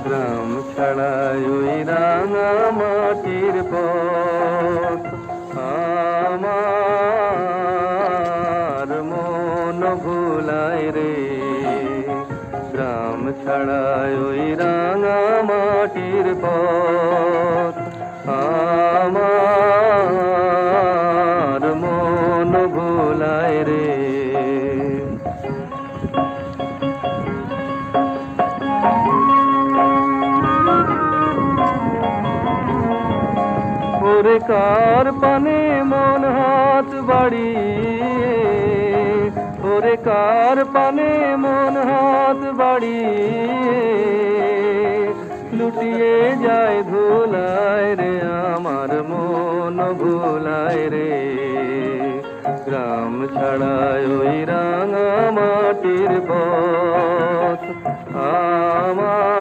গ্রাম ছাড়াই ওই রাঙা মাটির পথ আমার মন ভুলায় রে। গ্রাম ছাড়াই ওই রাঙা মাটির পথ আমার মন ভুলায় রে। ওরে কার পানে মন হাত বাড়িয়ে, ওরে কার পানে মন হাত বাড়িয়ে লুটিয়ে যায় ধুলায় রে, আমার মন ভুলায় রে। গ্রাম ছাড়ায় ওই রাঙা মাটির পথ আমার